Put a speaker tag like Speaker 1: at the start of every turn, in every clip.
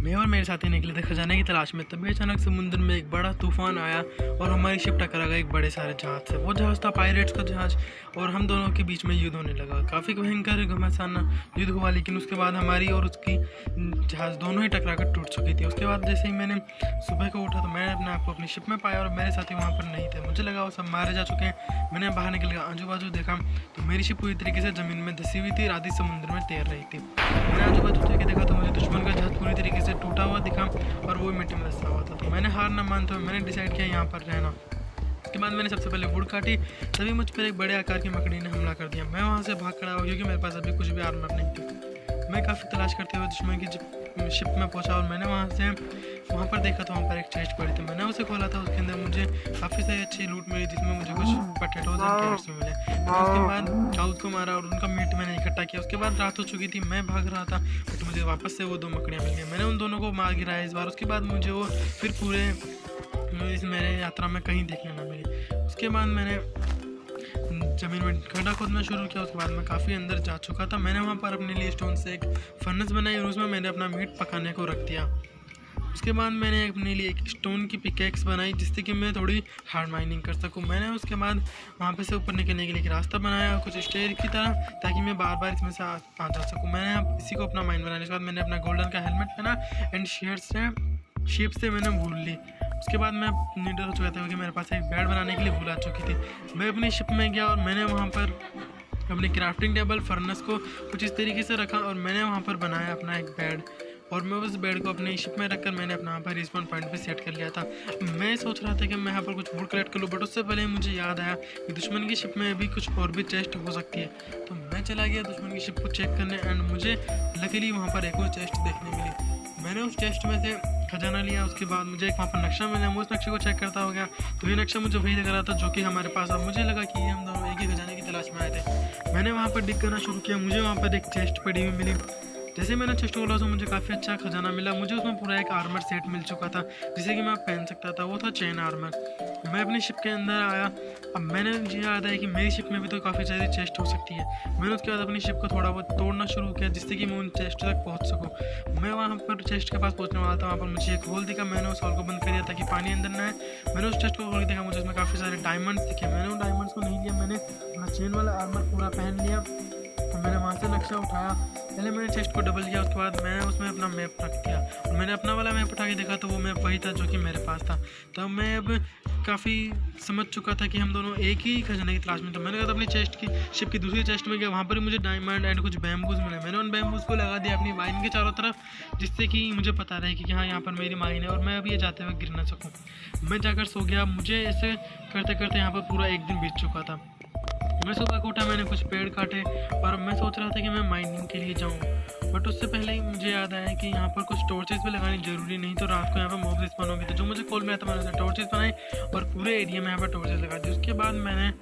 Speaker 1: मैं और मेरे साथी निकले थे खजाने की तलाश में, तभी अचानक समुद्र में एक बड़ा तूफान आया और हमारी शिप टकरा गई एक बड़े सारे जहाज से। वो जहाज था पायरेट्स का जहाज और हम दोनों के बीच में युद्ध होने लगा। काफ़ी भयंकर घमासान युद्ध हुआ, लेकिन उसके बाद हमारी और उसकी जहाज दोनों ही टकरा कर टूट चुकी थी। उसके बाद जैसे ही मैंने सुबह को उठा तो मैंने अपने आप को अपनी शिप में पाया और मेरे साथी वहाँ पर नहीं थे। मुझे लगा वो सब मारे जा चुके हैं। मैंने बाहर निकल कर आजू बाजू देखा तो मेरी शिप पूरी तरीके से ज़मीन में धसी हुई थी, आधी समुद्र में तैर रही थी। मैंने आजू बाजू देख के देखा तो मुझे दुश्मन का जहाज पूरी तरीके से टूटा हुआ दिखा और वो मिट्टी में धंसा हुआ था। तो मैंने हार ना मानते हुए मैंने डिसाइड किया यहाँ पर रहना। उसके बाद मैंने सबसे पहले वुड काटी, तभी मुझ पर एक बड़े आकार की मकड़ी ने हमला कर दिया। मैं वहाँ से भाग खड़ा हुआ क्योंकि मेरे पास अभी कुछ भी आर्मर नहीं थी। मैं काफ़ी तलाश करते हुए दुश्मन की शिप में पहुँचा और मैंने वहाँ पर देखा तो वहाँ पर एक चेस्ट पड़ी थी। मैंने उसे खोला था, उसके अंदर मुझे काफ़ी सारी अच्छी लूट मिली, जिसमें मुझे कुछ पोटैटोज एंड कैरेट्स मिले। मैंने उसके बाद काउज को मारा और उनका मीट मैंने इकट्ठा किया। उसके बाद रात हो चुकी थी, मैं भाग रहा था बट मुझे वापस से वो 2 मकड़ियाँ मिल गई। मैंने उन दोनों को मार गिराया इस बार। उसके बाद मुझे वो फिर पूरे इस मेरे यात्रा में कहीं देखने ना मिली। उसके बाद मैंने ज़मीन में गड्ढा खोदना शुरू किया। उसके बाद मैं काफ़ी अंदर जा चुका था। मैंने वहाँ पर अपने लिए स्टोन से एक फर्नेस बनाई और उसमें मैंने अपना मीट पकाने को रख दिया। उसके बाद मैंने अपने लिए एक स्टोन की पिकैक्स बनाई जिससे कि मैं थोड़ी हार्ड माइनिंग कर सकूं। मैंने उसके बाद वहाँ पे से ऊपर निकलने के लिए एक रास्ता बनाया कुछ स्टेयर की तरह, ताकि मैं बार बार इसमें से आ जा सकूँ। मैंने अब इसी को अपना माइन बनाने के बाद मैंने अपना गोल्डन का हेलमेट पहना एंड शेप से मैंने भूल ली। उसके बाद मैं निडर हो चुका था क्योंकि मेरे पास एक बेड बनाने के लिए भूल आ चुकी थी। मैं अपनी शिप में गया और मैंने वहाँ पर अपनी क्राफ्टिंग टेबल फर्नेस को कुछ इस तरीके से रखा और मैंने वहाँ पर बनाया अपना एक बेड। और मैं उस बेड को अपनी शिप में रखकर मैंने अपना वहाँ पर रिस्पॉन पॉइंट पे सेट कर लिया था। मैं सोच रहा था कि मैं यहाँ पर कुछ वुड कलेक्ट कर लूँ, बट उससे पहले मुझे याद आया कि दुश्मन की शिप में भी कुछ और भी चेस्ट हो सकती है। तो मैं चला गया दुश्मन की शिप को चेक करने एंड मुझे लकीली वहाँ पर एक और चेस्ट देखने मिली। मैंने उस चेस्ट में से खजाना लिया। उसके बाद मुझे एक वहाँ पर नक्शा मिला। मैं उस नक्शे को चेक करता हो गया तो ये नक्शा मुझे वही लग रहा था जो कि हमारे पास। अब मुझे लगा कि हम दोनों एक ही खजाने की तलाश में आए थे। मैंने वहाँ पर डिग करना शुरू किया। मुझे वहाँ पर एक चेस्ट पड़ी हुई मिली। जैसे मैंने चेस्ट खोला तो मुझे काफ़ी अच्छा खजाना मिला। मुझे उसमें पूरा एक आर्मर सेट मिल चुका था जिसे कि मैं पहन सकता था। वो था चेन आर्मर। मैं अपनी शिप के अंदर आया। अब मैंने मुझे याद है कि मेरी शिप में भी तो काफ़ी सारी चेस्ट हो सकती है। मैंने उसके बाद अपनी शिप को थोड़ा बहुत तोड़ना शुरू किया जिससे कि मैं उन चेस्ट तक पहुँच सकूँ। मैं वहाँ पर चेस्ट के पास पहुँचने वाला था। वहाँ पर मुझे एक होल दिखा। मैंने उस होल को बंद कर दिया ताकि पानी अंदर ना आए। मैंने उस चेस्ट को खोल के देखा, मुझे उसमें काफ़ी सारे डायमंड्स दिखे। मैंने उन डायमंड्स को नहीं लिया, मैंने अपना चेन वाला आर्मर पूरा पहन लिया। मैंने वहाँ से नक्शा उठाया। पहले मैंने चेस्ट को डबल किया, उसके बाद मैंने उसमें अपना मैप रख दिया और मैंने अपना वाला मैप उठा के देखा तो वो मैप वही था जो कि मेरे पास था। तो मैं अब काफ़ी समझ चुका था कि हम दोनों एक ही खजाने की तलाश में। तो मैंने कहा था अपनी शिप की दूसरी चेस्ट में गया। वहाँ पर मुझे डायमंड एंड कुछ बैम्बूज मिले। मैंने उन बैम्बूज को लगा दिया अपनी माइन के चारों तरफ जिससे कि मुझे पता रहे कि हाँ यहाँ पर मेरी माइन है और मैं अभी ये जाते हुए गिर ना सकूँ। मैं जाकर सो गया। मुझे ऐसे करते करते यहाँ पर पूरा एक दिन बीत चुका था। मैं सुबह को उठा, मैंने कुछ पेड़ काटे और मैं सोच रहा था कि मैं माइनिंग के लिए जाऊँ, बट उससे पहले ही मुझे याद आया कि यहाँ पर कुछ टॉर्चेस भी लगानी ज़रूरी नहीं तो रात को यहाँ पर मॉब रिस्पॉन होगी। तो जो मुझे कॉल मिला था मैंने टॉर्चेस बनाई और पूरे एरिया में यहाँ पर टॉर्चेस लगा दी। उसके बाद मैंने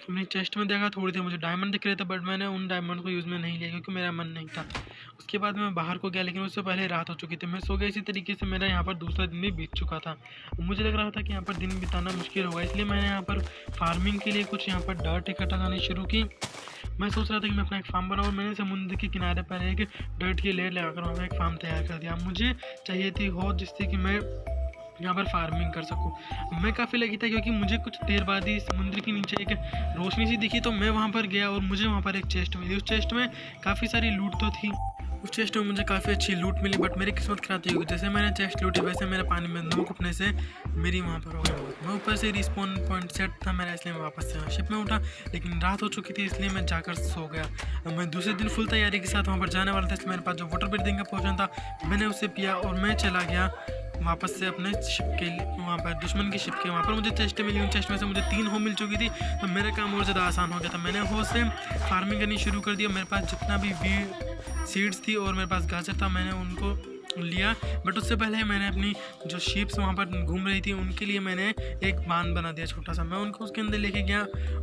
Speaker 1: अपनी चेस्ट में देखा, थोड़ी देर मुझे डायमंड दिख रहे थे बट मैंने उन डायमंड को यूज़ में नहीं लिया क्योंकि मेरा मन नहीं था। उसके बाद मैं बाहर को गया, लेकिन उससे पहले रात हो चुकी थी। मैं सो गया। इसी तरीके से मेरा यहाँ पर दूसरा दिन भी बीत चुका था। मुझे लग रहा था कि यहाँ पर दिन बिताना मुश्किल होगा, इसलिए मैंने यहाँ पर फार्मिंग के लिए कुछ यहाँ पर डर्ट इकट्ठा करनी शुरू की। मैं सोच रहा था कि मैं अपना एक फार्म बनाऊँ और मैंने समुद्र के किनारे पर एक डर्ट की लेयर लगाकर वहाँ पर एक फार्म तैयार कर दिया। मुझे चाहिए थी हो जिससे कि मैं यहाँ पर फार्मिंग कर सकूँ। मैं काफ़ी लगी था क्योंकि मुझे कुछ देर बाद ही समुद्र के नीचे एक रोशनी सी दिखी तो मैं वहाँ पर गया और मुझे वहाँ पर एक चेस्ट मिली। उस चेस्ट में काफ़ी सारी लूट तो थी। उस चेस्ट में मुझे काफ़ी अच्छी लूट मिली बट मेरी किस्मत खराब थी क्योंकि जैसे मैंने चेस्ट लूटी वैसे मेरे पानी में नमक उठने से मेरी वहाँ पर हो गई। मैं ऊपर से रिस्पॉन पॉइंट सेट था मेरा, इसलिए मैं वापस से शिप में उठा, लेकिन रात हो चुकी थी इसलिए मैं जाकर सो गया। मैं दूसरे दिन फुल तैयारी के साथ वहाँ पर जाने वाला था, इसलिए मेरे पास जो वाटर ब्रीथिंग का पोशन था मैंने उसे पिया और मैं चला गया वापस से अपने शिप के वहाँ पर दुश्मन की शिप के। वहाँ पर मुझे चेस्ट मिली। उन चेस्ट में से मुझे 3 हो मिल चुकी थी तो मेरा काम और ज़्यादा आसान हो गया था। मैंने हो से फार्मिंग करनी शुरू कर दिया। मेरे पास जितना भी सीड्स थी और मेरे पास गाजर था मैंने उनको लिया, बट उससे पहले मैंने अपनी जो शीप्स वहाँ पर घूम रही थी उनके लिए मैंने एक बांध बना दिया छोटा सा। मैं उनको उसके अंदर लेके गया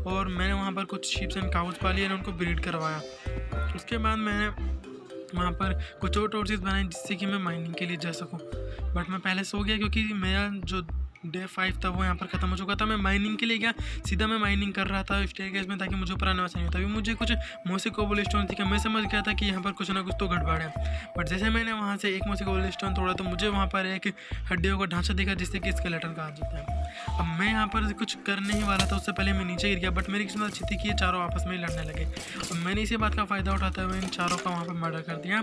Speaker 1: और मैंने वहाँ पर कुछ शीप्स एंड काउज पाली और उनको ब्रीड करवाया। उसके बाद मैंने वहाँ पर कुछ और टॉर्चेस बनाए जिससे कि मैं माइनिंग के लिए जा सकूँ, बट मैं पहले सो गया क्योंकि मेरा जो डे 5 था वो यहाँ पर ख़त्म हो चुका था। मैं माइनिंग के लिए गया, सीधा मैं माइनिंग कर रहा था स्टेयरकेस में, ताकि मुझे ऊपर आने वाला नहीं होता। अभी मुझे कुछ मोसी कोबल स्टोन दिखा, मैं समझ गया था कि यहाँ पर कुछ ना कुछ तो गड़बड़ है। बट जैसे मैंने वहाँ से एक मोसी कोबल स्टोन तोड़ा तो मुझे वहाँ पर एक हड्डियों का ढांचा दिखा, जिससे कि स्केलेटन कहा जाता है। अब मैं यहाँ पर कुछ करने ही वाला था, उससे पहले मैं नीचे गिर गया। बट मेरी किस्मत अच्छी थी कि ये चारों आपस में ही लड़ने लगे। अब मैंने इसी बात का फ़ायदा उठाते हुए इन चारों का वहाँ पर मर्डर कर दिया।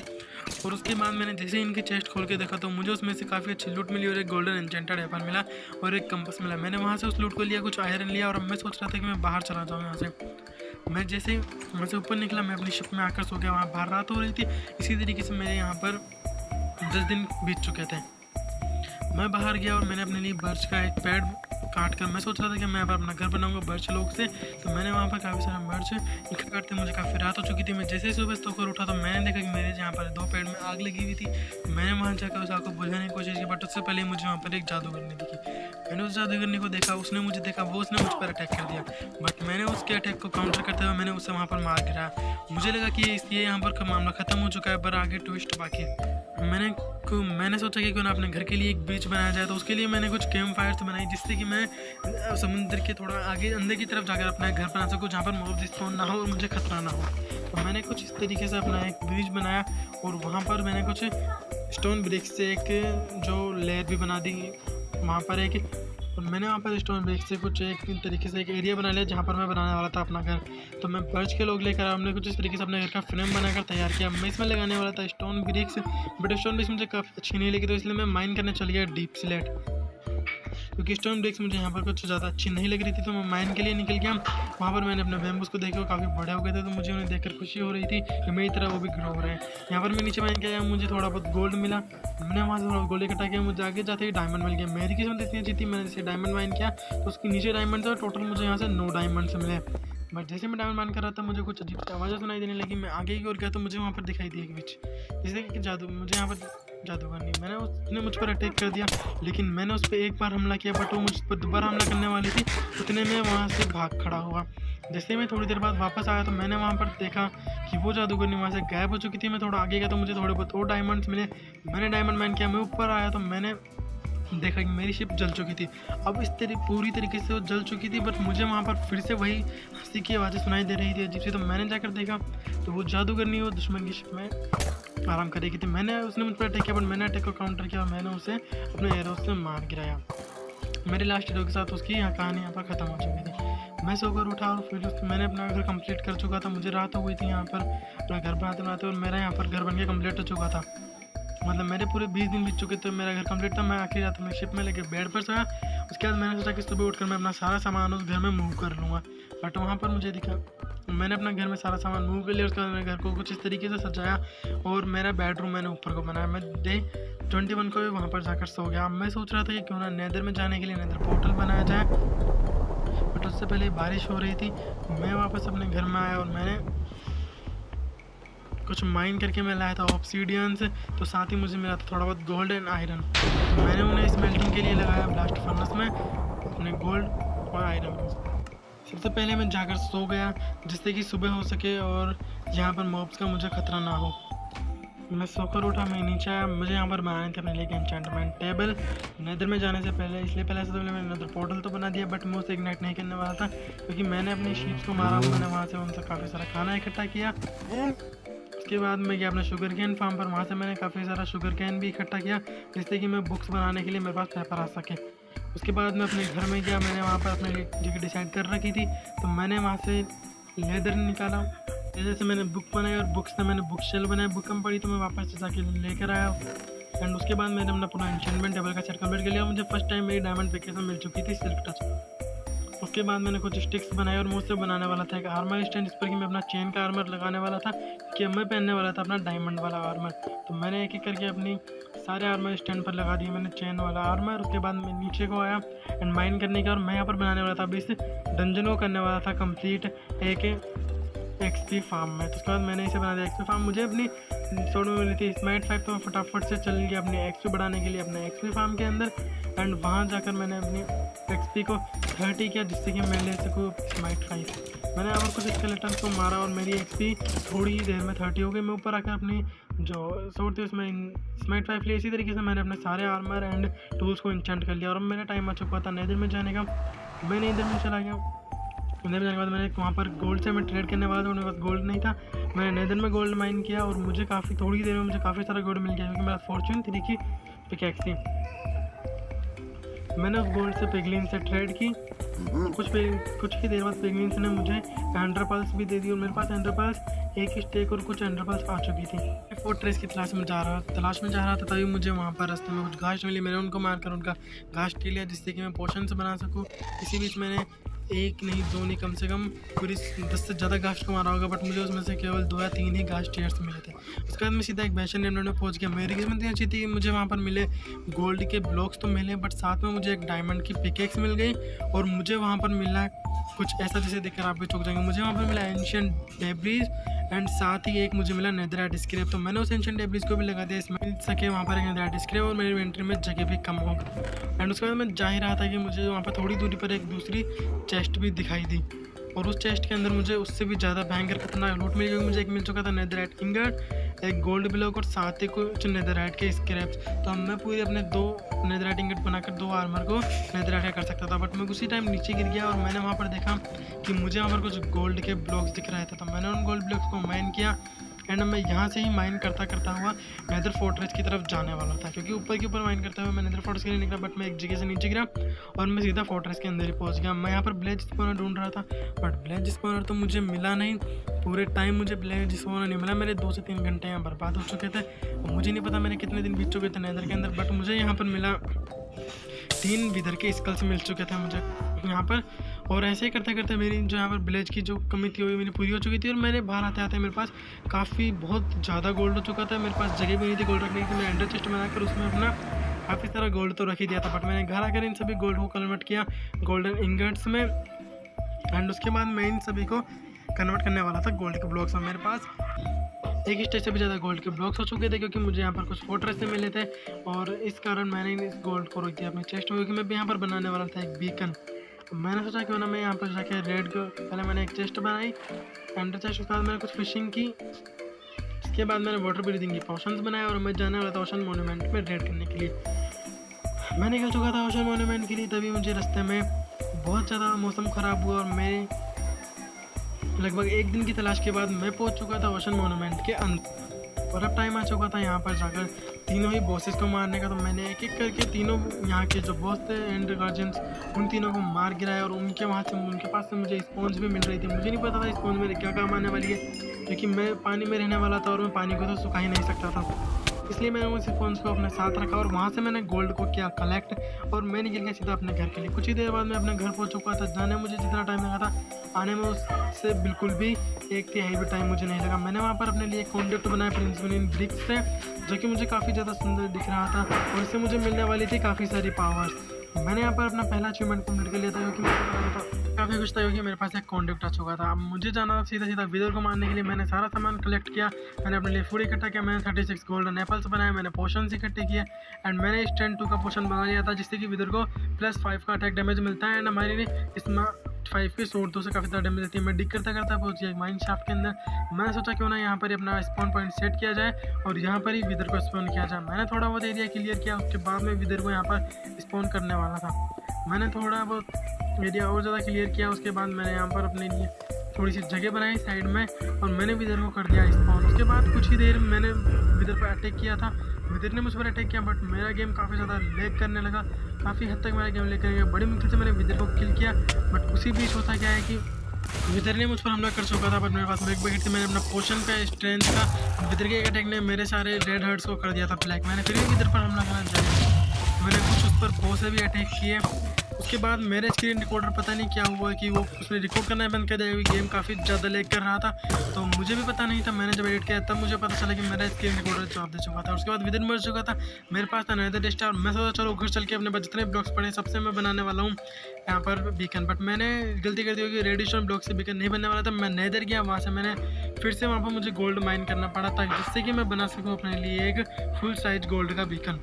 Speaker 1: और उसके बाद मैंने जैसे ही इनकी चेस्ट खोल के देखा तो मुझे उसमें से काफ़ी अच्छी लूट मिली और एक गोल्डन एन्चेंटेड एपल मिला और एक कंपास मिला। मैंने वहाँ से उस लूट को लिया, कुछ आयरन लिया और अब मैं सोच रहा था कि मैं बाहर चला जाऊँ यहाँ से। मैं जैसे वहाँ से ऊपर निकला, मैं अपनी शिप में आकर सो गया। वहाँ बाहर रात हो रही थी। इसी तरीके से मेरे यहाँ पर 10 दिन बीत चुके थे। मैं बाहर गया और मैंने अपने लिए बर्च का एक पेड़ काट कर मैं सोच रहा था कि मैं अब अपना घर बनाऊंगा बर्च लोग से। तो मैंने वहाँ पर काफ़ी सारा बर्च इकट्ठा करते मुझे काफ़ी रात हो चुकी थी। मैं जैसे ही सुबह सोकर उठा तो मैंने देखा कि मेरे यहाँ पर 2 पेड़ में आग लगी हुई थी। मैंने वहाँ जाकर उस आग को बुझाने की कोशिश की, बट उससे पहले मुझे वहाँ पर एक जादूगरनी दिखी। मैंने उस जादूगरनी को देखा, उसने मुझे देखा, वो उसने मुझ पर अटैक कर दिया। बट मैंने उसके अटैक को काउंटर करते हुए मैंने उसे वहाँ पर मार गिराया। मुझे लगा कि ये यहाँ पर मामला ख़त्म हो चुका है, पर आगे ट्विस्ट बाकी है। मैंने सोचा कि क्यों ना अपने घर के लिए एक बीच बनाया जाए। तो उसके लिए मैंने कुछ कैंप फायर्स बनाई, जिससे कि मैं समुद्र के थोड़ा आगे अंदर की तरफ जाकर अपना घर बना सकूँ, जहाँ पर मॉब स्पॉन ना हो और मुझे खतरा ना हो। तो मैंने कुछ इस तरीके से अपना एक ब्रिज बनाया और वहाँ पर मैंने कुछ स्टोन ब्रिक्स से एक जो लेयर भी बना दी वहाँ पर एक। और मैंने वहाँ पर स्टोन ब्रिक्स से कुछ एक तरीके से एक एरिया बना लिया जहाँ पर मैं बनाने वाला था अपना घर। तो मैं बर्च के लोग लेकर हमने कुछ इस तरीके से अपने घर का फ्रेम बनाकर तैयार किया। मैं इसमें लगाने वाला था stone BRICS, but stone BRICS मुझे काफ़ी अच्छी नहीं लगी, तो इसलिए मैं माइन करने चल गया डीप स्लेट, क्योंकि स्टोन ब्रिक्स मुझे यहाँ पर कुछ ज़्यादा अच्छी नहीं लग रही थी। तो मैं माइन के लिए निकल गया। वहाँ पर मैंने अपने बैम्बूस को देखा, काफ़ी बड़े हो गए थे, तो मुझे उन्हें देखकर खुशी हो रही थी कि मेरी तरह वो भी ग्रो हो रहे हैं। यहाँ पर मैं नीचे माइन किया, मुझे थोड़ा बहुत गोल्ड मिला। मैंने वहाँ से थोड़ा गोल्ड इकट्ठा किया, मुझे आगे जाते ही डायमंड मिल गया। मेरी किस्मत इतनी अच्छी थी, मैंने जैसे डायमंड माइन किया तो उसके नीचे डायमंड था। टोटल मुझे यहाँ से 9 डायमंड मिले। बट जैसे मैं डायमंड माइन कर रहा था मुझे कुछ अजीब सी आवाज़ें सुनाई देने लगी। मैं आगे की ओर गया तो मुझे वहाँ पर दिखाई दी एक विच, जैसे कि जादू, मुझे यहाँ पर जादूगर नहीं, मैंने उसने मुझ पर अटैक कर दिया। लेकिन मैंने उस पर एक बार हमला किया, बट वो मुझ पर दोबारा हमला करने वाली थी। उतने में वहाँ से भाग खड़ा हुआ। जैसे मैं थोड़ी देर बाद वापस आया तो मैंने वहाँ पर देखा कि वो जादूगरनी वहाँ से गायब हो चुकी थी। मैं थोड़ा आगे गया तो मुझे थोड़े बहुत और डायमंड्स मिले। मैंने डायमंड माइन किया, मैं ऊपर आया तो मैंने देखा कि मेरी शिप जल चुकी थी। अब इस पूरी तरीके से वो जल चुकी थी, बट मुझे वहाँ पर फिर से वही हंसी की आवाज़ें सुनाई दे रही थी अजीब सी। तो मैंने जाकर देखा तो वो जादूगरनी वो दुश्मन की शिप में आराम कर रही थी। उसने मुझ पर अटैक किया, बट मैंने अटैक को काउंटर किया और मैंने उसे अपने एरो से मार गिराया। मेरे लास्ट एरो के साथ उसकी कहानी यहाँ पर ख़त्म हो चुकी थी। मैं सोकर उठा और फिर मैंने अपना घर कंप्लीट कर चुका था। मुझे रात हो गई थी यहाँ पर अपना घर बनाते बनाते, और मेरा यहाँ पर घर बन के कम्प्लीट हो चुका था। मतलब मेरे पूरे 20 दिन बीत चुके थे, मेरा घर कंप्लीट था। मैं आखिरी रात में शिप में लेके बेड पर सोया। उसके बाद मैंने सोचा कि सुबह उठकर मैं अपना सारा सामान उस घर में मूव कर लूँगा, बट वहाँ पर मुझे दिखा मैंने अपना घर में सारा सामान मूव कर लिया। उसके बाद मैंने घर को कुछ इस तरीके से सजाया और मेरा बेडरूम मैंने ऊपर को बनाया। मैं डे 21 को भी वहाँ पर जाकर सो गया। मैं सोच रहा था कि क्यों ना नेदर में जाने के लिए नेदर पोर्टल बनाया जाए, बट उससे पहले बारिश हो रही थी। मैं वापस अपने घर में आया और मैंने कुछ माइन करके मैं लाया था ऑब्सीडियन से, तो साथ ही मुझे मिला था थोड़ा बहुत गोल्ड एंड आयरन। तो मैंने उन्हें स्मेल्टिंग के लिए लगाया ब्लास्ट फर्नेस में अपने गोल्ड और आयरन। सबसे पहले मैं जाकर सो गया जिससे कि सुबह हो सके और यहाँ पर मॉब्स का मुझे खतरा ना हो। मैं सोकर उठा, मैं नीचे आया। मुझे यहाँ पर बनाने थे अपने लिए एन्चेंटमेंट टेबल नेदर में जाने से पहले, इसलिए पहले से मैंने नेदर पोर्टल तो बना दिया, बट मैं उसे इग्नाइट नहीं करने वाला था क्योंकि मैंने अपनी शीप्स को मारा। मैंने वहाँ से उनसे काफ़ी सारा खाना इकट्ठा किया। उसके बाद मैं गया अपने शुगर कैन फार्म पर। वहाँ से मैंने काफ़ी सारा शुगर कैन भी इकट्ठा किया जिससे कि मैं बुक्स बनाने के लिए मेरे पास पेपर आ सके। उसके बाद मैं अपने घर में गया। मैंने वहाँ पर अपने लिए जगह डिसाइड कर रखी थी, तो मैंने वहाँ से लेदर निकाला। जैसे से मैंने बुक बनाई और बुक्स से मैंने बुक शेल बनाई। बुक कम पड़ी तो मैं वापस से जाके लेकर आया। एंड उसके बाद मैंने अपना पूरा एन्चेंटमेंट टेबल का सेट कंप्लीट कर लिया। मुझे फर्स्ट टाइम मेरी डायमंड पिकेशन मिल चुकी थी सिल्क टच। उसके बाद मैंने कुछ स्टिक्स बनाए और मुझसे बनाने वाला था एक आर्मर स्टैंड जिस पर कि मैं अपना चेन का आर्मर लगाने वाला था कि मैं पहनने वाला था अपना डायमंड वाला आर्मर। तो मैंने एक एक करके अपनी सारे आर्मर स्टैंड पर लगा दिए मैंने चेन वाला आर्मर। उसके बाद मैं नीचे को आया एंड माइन करने का, और मैं यहाँ पर बनाने वाला था अभी इस डंजन को करने वाला था कंप्लीट एक एक्सपी फार्म में। तो उसके बाद मैंने इसे बना दिया एक्सपी फार्म। मुझे अपनी शॉर्ट में मिली थी स्मार्ट 5, तो मैं फटाफट से चल गया अपने एक्सपी बढ़ाने के लिए अपने एक्सपी फार्म के अंदर। एंड वहाँ जाकर मैंने अपनी एक्सपी को 30 किया जिससे कि मैं ले सकूँ स्मार्ट 5। मैंने यहाँ पर कुछ स्केलेटन को मारा और मेरी एक्सपी थोड़ी ही देर में 30 हो गई। मैं ऊपर आकर अपनी जो सोर्ड थी उसमें स्माइट 5 लिया। इसी तरीके से मैंने अपने सारे आर्मर एंड टूल्स को इंचेंट कर लिया और अब मेरा टाइम आ चुका था नेदर में जाने का। मैं नेदर में चला गया। नेदर में जाने के बाद मैंने वहाँ पर गोल्ड से मैं ट्रेड करने वाला था, मेरे पास गोल्ड नहीं था। मैंने नेदर में गोल्ड माइन किया और मुझे थोड़ी देर में मुझे काफ़ी सारा गोल्ड मिल गया क्योंकि मेरा फॉर्चून 3 की पिकैक्स थी। मैंने उस गोल्ड से पिगलिन से ट्रेड की। कुछ ही देर बाद पिगलिन ने मुझे एंडर पल्स भी दे दी और मेरे पास एंडर पल्स, एक स्टेक और कुछ एंडर पल्स आ चुकी थी। फोर्ट्रेस की तलाश में जा रहा था तभी मुझे वहाँ पर रास्ते में कुछ घास मिली। मैंने उनको मारकर उनका घास टी लिया जिससे कि मैं पोशन से बना सकूँ। इसी बीच मैंने एक नहीं दो नहीं कम से कम पूरी 10 से ज़्यादा घास को मारा होगा, बट मुझे उसमें से केवल 2 या 3 ही घास टीयर्स मिले थे। उसके बाद मैं सीधा एक बैशन नेमलैंड में पहुंच गया। मेरी किस्मत अच्छी थी, मुझे वहाँ पर मिले गोल्ड के ब्लॉक्स तो मिले, बट साथ में मुझे एक डायमंड की पिकेक्स मिल गई और मुझे वहाँ पर मिला कुछ ऐसा जिसे देखकर आप भी चौंक जाएंगे। मुझे वहाँ पर मिला एंशिएंट डेब्रीज एंड साथ ही एक मुझे मिला नेदरराइट स्क्रैप। तो मैंने उस एंशिएंट डेब्रीज को भी लगा दिया, इसमें मिल सके वहाँ पर एक नेदरराइट स्क्रैप और मेरी इन्वेंटरी में जगह भी कम हो। एंड उसके बाद मैं जा ही रहा था कि मुझे वहाँ पर थोड़ी दूरी पर एक दूसरी चेस्ट भी दिखाई दी और उस चेस्ट के अंदर मुझे उससे भी ज़्यादा भयंकर खतरनाक लूट मिल गई। मुझे एक मिल चुका था नेदरराइट इंगट, एक गोल्ड ब्लॉक और साथ ही कुछ नेदरराइट के स्क्रैप्स। तो अब मैं पूरे अपने 2 नेदरराइट इंगट बनाकर 2 आर्मर को नेदरराइट का कर सकता था, बट मैं उसी टाइम नीचे गिर गया और मैंने वहाँ पर देखा कि मुझे वहाँ पर कुछ गोल्ड के ब्लॉक्स दिख रहे थे। तो मैंने उन गोल्ड ब्लॉक्स को माइन किया एंड मैं यहाँ से ही माइन करता हुआ नेदर फोर्ट्रेस की तरफ जाने वाला था, क्योंकि ऊपर के ऊपर माइन करते हुए मैं नेदर फोर्ट्रेस के लिए निकला, बट मैं एक जगह से नीचे गिरा और मैं सीधा फोर्ट्रेस के अंदर ही पहुँच गया। मैं यहाँ पर ब्लेज स्पॉनर ढूंढ रहा था, बट ब्लेज स्पॉनर तो मुझे मिला नहीं। पूरे टाइम मुझे ब्लेज स्पॉनर नहीं मिला। मेरे 2 से 3 घंटे यहाँ बर्बाद हो चुके थे और मुझे नहीं पता मैंने कितने दिन बीत चुके थे नेदर के अंदर, बट मुझे यहाँ पर मिला 3 विदर के स्कल्स मिल चुके थे मुझे यहाँ पर। और ऐसे ही करते करते मेरी जो यहाँ पर ब्लेज की जो कमी थी वो मेरी पूरी हो चुकी थी और मैंने बाहर आते आते मेरे पास बहुत ज़्यादा गोल्ड हो चुका था। मेरे पास जगह भी नहीं थी गोल्ड रखने की। मैं एंडर चेस्ट बनाकर उसमें अपना काफ़ी सारा गोल्ड तो रख ही दिया था, बट मैंने घर आकर इन सभी गोल्ड को कन्वर्ट किया गोल्डन इंगट्स में एंड उसके बाद मैं इन सभी को कन्वर्ट करने वाला था गोल्ड के ब्लॉक्स में। मेरे पास एक स्टेज से भी ज़्यादा गोल्ड के ब्लॉक्स हो चुके थे क्योंकि मुझे यहाँ पर कुछ फोर्ट्रेस से मिले थे और इस कारण मैंने इस गोल्ड को रोक दिया अपनी चेस्ट में, क्योंकि मैं भी यहाँ पर बनाने वाला था एक बीकन। मैंने सोचा क्यों ना मैं यहाँ पर जाके रेड को पहले मैंने एक चेस्ट बनाई एंडर चेस्ट, उसके बाद मैंने कुछ फिशिंग की, इसके बाद मैंने वाटर ब्रीदिंग की पोशंस बनाए और मैं जाने वाला था ओशन मोन्यूमेंट में रेड करने के लिए। मैं निकल चुका था ओशन मोन्यूमेंट के लिए, तभी मुझे रास्ते में बहुत ज़्यादा मौसम ख़राब हुआ और मैं लगभग 1 दिन की तलाश के बाद मैं पहुंच चुका था ओशन मोन्यूमेंट के अंदर और अब टाइम आ चुका था यहाँ पर जाकर तीनों ही बॉसेस को मारने का। तो मैंने एक एक करके तीनों यहाँ के जो बॉस थे एंड गार्जियंस उन तीनों को मार गिराया और उनके पास से मुझे स्पॉन्ज भी मिल रही थी। मुझे नहीं पता था स्पॉन्ज मेरे क्या काम आने वाली है, क्योंकि मैं पानी में रहने वाला था और मैं पानी को तो सुखा ही नहीं सकता था, इसलिए मैंने उस स्पॉन्ज को अपने साथ रखा और वहाँ से मैंने गोल्ड को किया कलेक्ट और मैं निकल गया सीधा अपने घर के लिए। कुछ ही देर बाद मैं अपने घर पहुँच चुका था। जाने मुझे जितना टाइम लगा था आने में उससे बिल्कुल भी 1/3 भी टाइम मुझे नहीं लगा। मैंने वहाँ पर अपने लिए एक कॉन्टेक्ट बनाया प्रिंसिपल ब्रिक्स से, जो कि मुझे काफ़ी ज़्यादा सुंदर दिख रहा था और इससे मुझे मिलने वाली थी काफ़ी सारी पावर्स। मैंने यहाँ पर अपना पहला अचीवमेंट कंप्लीट कर लिया था क्योंकि मुझे काफ़ी खुश था क्योंकि मेरे पास एक कॉन्टेक्ट आ चुका था। अब मुझे जाना था सीधा विदर को मारने के लिए। मैंने सारा सामान कलेक्ट किया, मैंने अपने लिए फूड इकट्ठा किया, मैंने 36 गोल्डन एप्पल्स बनाए, मैंने पोशंस इकट्ठे किए एंड मैंने स्ट्रेंथ 2 का पोशन बना लिया था जिससे कि विदर को +5 का अटैक डैमेज मिलता है एंड हमारे इसमें 5 की सोर्ड 2 से काफ़ी ज़्यादा डैमेज देती है। मैं डिग करता पहुँच गया माइन शाफ्ट के अंदर। मैंने सोचा क्यों ना यहाँ पर अपना स्पॉन पॉइंट सेट किया जाए और यहाँ पर ही विदर को स्पॉन किया जाए। मैंने थोड़ा बहुत एरिया क्लियर किया, उसके बाद में विदर को यहाँ पर स्पॉन करने वाला था। मैंने थोड़ा बहुत एरिया और ज़्यादा क्लियर किया, उसके बाद मैंने यहाँ पर अपने लिए थोड़ी सी जगह बनाई साइड में और मैंने विदर को कर दिया स्पॉन। उसके बाद कुछ ही देर मैंने विदर पर अटैक किया था, विदर ने मुझ पर अटैक किया, बट मेरा गेम काफ़ी ज़्यादा लैग करने लगा। काफ़ी हद तक मेरा गेम लैग करने लगा। बड़ी मुश्किल से मैंने विदर को किल किया, बट उसी बीच होता क्या है कि विदर ने मुझ पर हमला कर चुका था, बट मेरे पास एक बकेट थी। मैंने अपना पोशन का स्ट्रेंथ का विदर के एक अटैक ने मेरे सारे रेड हर्ट्स को कर दिया था ब्लैक। मैंने फिर भी विदर पर हमला करना चाहिए, मैंने कुछ उस पर बो से भी अटैक किए। उसके बाद मेरे स्क्रीन रिकॉर्डर पता नहीं क्या हुआ कि वो उसने रिकॉर्ड करना बंद कर दिया, गेम काफ़ी ज़्यादा लैग कर रहा था, तो मुझे भी पता नहीं था। मैंने जब एडिट किया तब मुझे पता चला कि मेरा स्क्रीन रिकॉर्डर जवाब दे चुका था। उसके बाद विदर मर चुका था, मेरे पास था नेदर स्टार। मैं सोचा चलो घर चल के अपने जितने ब्लॉक्स पड़े सबसे मैं बनाने वाला हूँ यहाँ पर बीकन, बट मैंने गलती कर दी होगी, रेडिएशन ब्लॉक से बीकन नहीं बनने वाला था। मैं नेदर गया, वहाँ से मैंने फिर से वहाँ पर मुझे गोल्ड माइन करना पड़ा था जिससे कि मैं बना सकूँ अपने लिए एक फुल साइज गोल्ड का बीकन।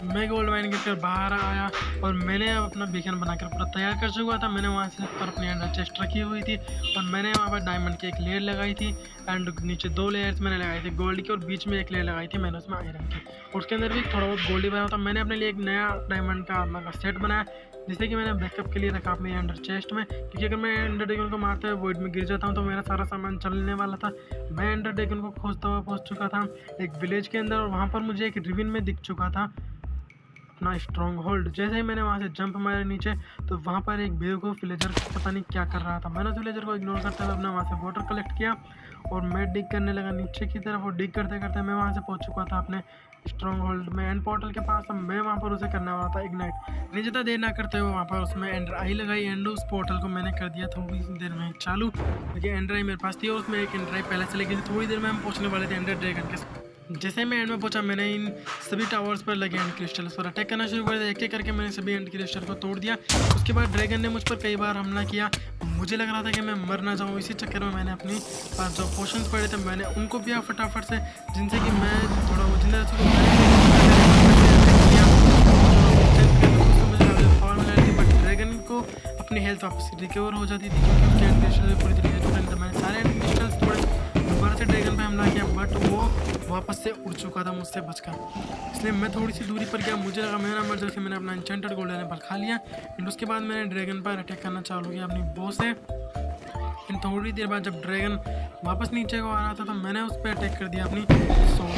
Speaker 1: मैं गोल्ड माइन गिरकर बाहर आया और मैंने अब अपना बीकन बनाकर पूरा तैयार कर चुका था। मैंने वहाँ से पर अपनी अंडर चेस्ट रखी हुई थी और मैंने वहाँ पर डायमंड की एक लेयर लगाई थी एंड नीचे 2 लेयर्स मैंने लगाई थी गोल्ड की और बीच में एक लेयर लगाई थी मैंने उसमें आयरन की। और उसके अंदर भी थोड़ा बहुत गोल्ड ही बनाया था। मैंने अपने लिए एक नया डायमंड का आर्मर का सेट बनाया जिससे कि मैंने बैकअप के लिए रखा अपने अंडर चेस्ट में, क्योंकि अगर मैं एंडर ड्रैगन को मारते हुए वॉइड में गिर जाता हूँ तो मेरा सारा सामान चलने वाला था। मैं एंडर ड्रैगन को खोजता हुआ पहुँच चुका था एक विलेज के अंदर और वहाँ पर मुझे एक रिविन में दिख चुका था अपना स्ट्रॉन्ग होल्ड। जैसे ही मैंने वहाँ से जंप मारा नीचे तो वहाँ पर एक बेवकूफ़ विलेजर पता नहीं क्या कर रहा था। मैंने उस विलेजर को इग्नोर करते हुए अपने वहाँ से वाटर कलेक्ट किया और मैं डिग करने लगा नीचे की तरफ और डिग करते करते मैं वहाँ से पहुँच चुका था अपने स्ट्रॉन्ग होल्ड में एंड पोर्टल के पास। अब मैं वहाँ पर उसे करने वाला था इग्नाइट। नहीं ज़्यादा देर ना करते हुए वहाँ पर उसमें एंडर आई लगाई एंड उस पोर्टल को मैंने कर दिया थोड़ी देर में चालू, क्योंकि एंडर आई मेरे पास थी और उसमें एक एंडर आई पहले से लगी थी। थोड़ी देर में हम पहुँचने वाले थे एंडर ड्रैगन के। जैसे मैं एंड में पहुंचा मैंने इन सभी टावर्स पर लगे एंड क्रिस्टल्स पर अटैक करना शुरू कर दिया। एक एक करके मैंने सभी एंड क्रिस्टल को तोड़ दिया। उसके बाद ड्रैगन ने मुझ पर कई बार हमला किया। मुझे लग रहा था कि मैं मर ना जाऊँ, इसी चक्कर में मैंने अपनी पास जो पोशंस पड़े थे मैंने उनको पिया फटाफट से, जिनसे कि मैं थोड़ा वो जिंदा बट ड्रैगन को अपनी हेल्थ वापस रिकवर हो जाती थी क्योंकि उसके एंड क्रिस्टल पूरी तरीके से मैंने सारे एंड क्रिस्टल्स तोड़े। दोबारा से ड्रैगन पे हमला किया बट वो वापस से उड़ चुका था मुझसे बचकर, इसलिए मैं थोड़ी सी दूरी पर गया। मुझे लगा मैं ना मर जाऊँ, मैंने अपना एन्चेंटेड गोल्डन एप्पल खा लिया एंड उसके बाद मैंने ड्रैगन पर अटैक करना चालू किया अपनी बो से। एंड थोड़ी देर बाद जब ड्रैगन वापस नीचे को आ रहा था तो मैंने उस पर अटैक कर दिया अपनी सोल।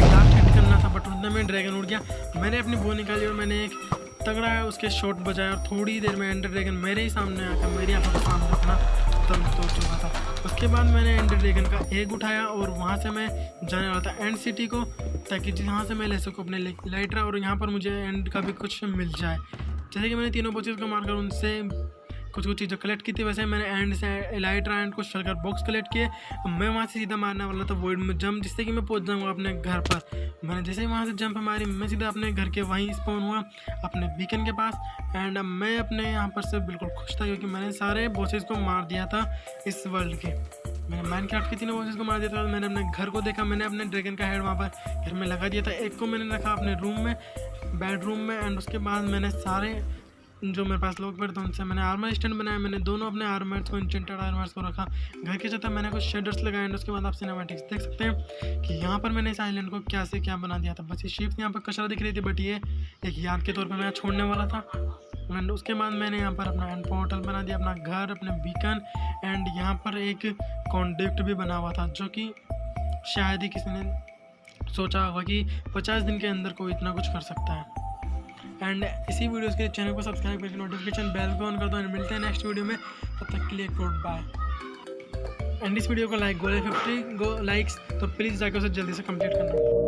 Speaker 1: लास्ट हिट करना था बट उतने में ड्रैगन उड़ गया। मैंने अपनी बो निकाली और मैंने एक तगड़ा है उसके शॉट बजाया और थोड़ी देर में एंडर ड्रैगन मेरे ही सामने आकर मेरी आंखों के सामने अपना दम तोड़ चुका था। उसके बाद मैंने एंडर ड्रैगन का एग उठाया और वहाँ से मैं जाने वाला था एंड सिटी को, ताकि जहाँ से मैं ले सकूँ अपने लाइटरा और यहाँ पर मुझे एंड का भी कुछ मिल जाए। जैसे कि मैंने तीनों बॉसेस को मारकर उनसे कुछ चीज़ें कलेक्ट की थी, वैसे मैंने एंड से एलाइट्रा एंड कुछ शलकर बॉक्स कलेक्ट किए। मैं वहाँ से सीधा मारने वाला था वॉइड में जंप, जिससे कि मैं पहुँच जाऊँगा अपने घर पर। मैंने जैसे ही वहाँ से जंप मारी मैं सीधा अपने घर के वहीं स्पॉन हुआ अपने बीकन के पास एंड मैं अपने यहाँ पर से बिल्कुल खुश था क्योंकि मैंने सारे बॉसेस को मार दिया था इस वर्ल्ड के। मैंने माइनक्राफ्ट के तीनों बॉसेस को मार दिया था। मैंने अपने घर को देखा, मैंने अपने ड्रैगन का हेड वहाँ पर घर में लगा दिया था। एक को मैंने रखा अपने रूम में बेडरूम में एंड उसके बाद मैंने सारे जो मेरे पास लोग बैठे थे उनसे मैंने आर्मर स्टैंड बनाया। मैंने दोनों अपने आर्मर्स को एन्चेंटेड आर्मर्स को रखा। घर के छत मैंने कुछ शेडर्स लगाए एंड उसके बाद आप सिनेमैटिक्स देख सकते हैं कि यहाँ पर मैंने इस आइलैंड को क्या से क्या बना दिया था। बस ये शिप्स यहाँ पर कचरा दिख रही थी बट ये एक याद के तौर पर मैं छोड़ने वाला था। एंड उसके बाद मैंने यहाँ पर अपना एंड पोर्टल बना दिया, अपना घर, अपने बीकन एंड यहाँ पर एक कॉन्डक्ट भी बना हुआ था जो कि शायद ही किसी ने सोचा होगा कि 50 दिन के अंदर कोई इतना कुछ कर सकता है। एंड इसी वीडियोस के चैनल को सब्सक्राइब करके नोटिफिकेशन बेल को ऑन कर दो एंड मिलते हैं नेक्स्ट वीडियो में। तब तक के लिए गुड बाय। एंड इस वीडियो को लाइक गोले 50 लाइक्स तो प्लीज़ जाकर उसे जल्दी से कंप्लीट करना।